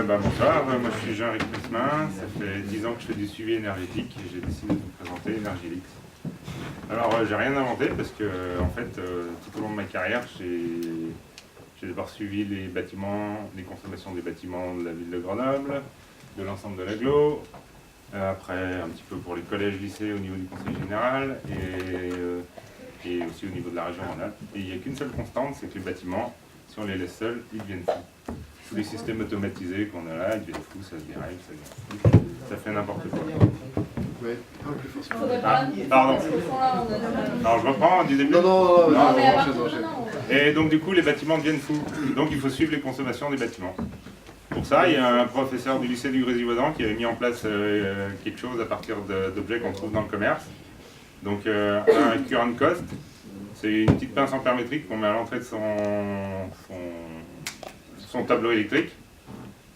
Bonsoir, moi je suis Jean-Éric Mesmin, ça fait 10 ans que je fais du suivi énergétique et j'ai décidé de vous présenter Energylix. Alors j'ai rien inventé parce que en fait tout au long de ma carrière j'ai d'abord suivi les bâtiments, les consommations des bâtiments de la ville de Grenoble, de l'ensemble de l'agglo, après un petit peu pour les collèges, lycées au niveau du conseil général et aussi au niveau de la région Rhône-Alpes. Et il n'y a qu'une seule constante, c'est que les bâtiments, si on les laisse seuls, ils deviennent fous. Tous les systèmes automatisés qu'on a là, ils deviennent fous, ça se dérègle, ça fait n'importe quoi. Ouais, un peu plus fort. Ah, pardon. Alors je reprends du début. Non, Et donc du coup les bâtiments deviennent fous. Donc il faut suivre les consommations des bâtiments. Pour ça, il y a un professeur du lycée du Grésivaudan qui avait mis en place quelque chose à partir d'objets qu'on trouve dans le commerce. Donc un current cost, c'est une petite pince ampère-métrique qu'on met à l'entrée de son tableau électrique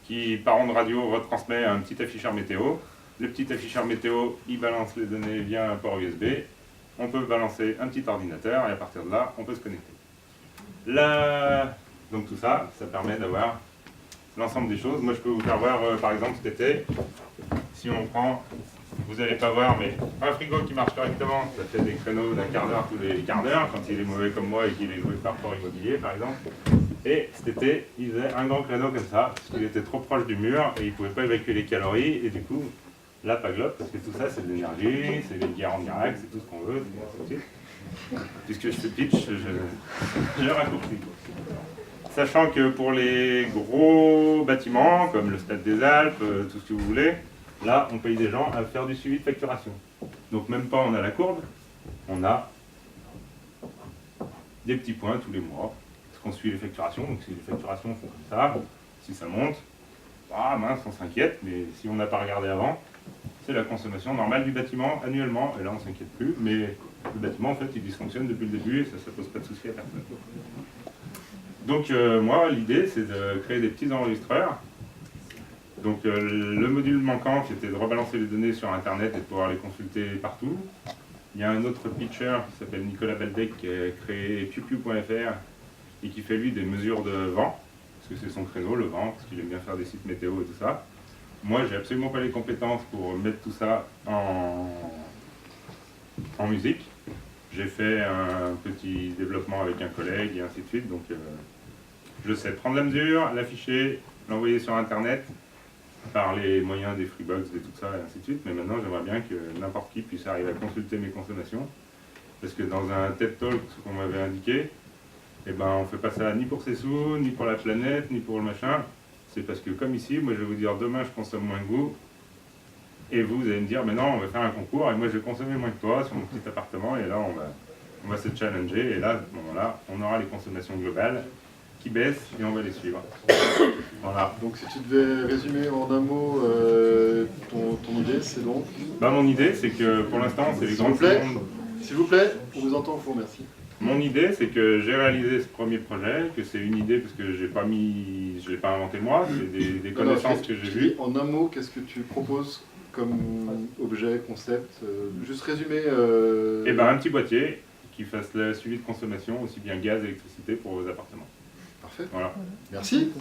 qui, par onde radio, retransmet un petit afficheur météo. Le petit afficheur météo, il balance les données via un port USB. On peut balancer un petit ordinateur et à partir de là, on peut se connecter. Donc tout ça, ça permet d'avoir l'ensemble des choses. Moi, je peux vous faire voir, par exemple, cet été, si on prend, vous n'allez pas voir, mais un frigo qui marche correctement, ça fait des créneaux d'un quart d'heure tous les quarts d'heure, quand il est mauvais comme moi et qu'il est joué par Port Immobilier, par exemple. Et cet été, il faisait un grand créneau comme ça, parce qu'il était trop proche du mur et il ne pouvait pas évacuer les calories, et du coup, là, pas globe, parce que tout ça, c'est de l'énergie, c'est les guerres en direct, c'est tout ce qu'on veut, puisque je fais pitch, je raccourcis. Sachant que pour les gros bâtiments, comme le Stade des Alpes, tout ce que vous voulez, là, on paye des gens à faire du suivi de facturation. Donc même pas on a la courbe, on a des petits points tous les mois. Parce qu'on suit les facturations, donc si les facturations font comme ça, si ça monte, ah mince, on s'inquiète, mais si on n'a pas regardé avant, c'est la consommation normale du bâtiment annuellement, et là on ne s'inquiète plus, mais le bâtiment en fait il dysfonctionne depuis le début et ça ne pose pas de souci à personne. Donc moi l'idée c'est de créer des petits enregistreurs. Donc le module manquant c'était de rebalancer les données sur internet et de pouvoir les consulter partout. Il y a un autre pitcher qui s'appelle Nicolas Baldec qui a créé piupiu.fr et qui fait lui des mesures de vent, parce que c'est son créneau, le vent, parce qu'il aime bien faire des sites météo et tout ça. Moi, j'ai absolument pas les compétences pour mettre tout ça en musique. J'ai fait un petit développement avec un collègue et ainsi de suite, donc je sais prendre la mesure, l'afficher, l'envoyer sur internet, par les moyens des Freebox, de tout ça, et ainsi de suite, mais maintenant j'aimerais bien que n'importe qui puisse arriver à consulter mes consommations, parce que dans un TED Talk, ce qu'on m'avait indiqué, eh ben, on ne fait pas ça ni pour ses sous, ni pour la planète, ni pour le machin. C'est parce que comme ici, moi je vais vous dire demain je consomme moins que vous, et vous allez me dire mais non on va faire un concours, et moi je vais consommer moins que toi sur mon petit appartement, et là on va se challenger, et là à ce moment-là on aura les consommations globales qui baissent et on va les suivre. Voilà. Donc si tu devais résumer en un mot ton idée, c'est donc Mon idée c'est que pour l'instant c'est les grandes secondes. S'il vous plaît, on vous entend, vous remercie. Mon idée, c'est que j'ai réalisé ce premier projet, que c'est une idée parce que je l'ai pas inventé moi, c'est des connaissances que j'ai vues. En un mot, qu'est-ce que tu proposes comme objet, concept juste résumé. Eh ben, un petit boîtier qui fasse le suivi de consommation, aussi bien gaz, électricité pour vos appartements. Parfait. Voilà. Merci.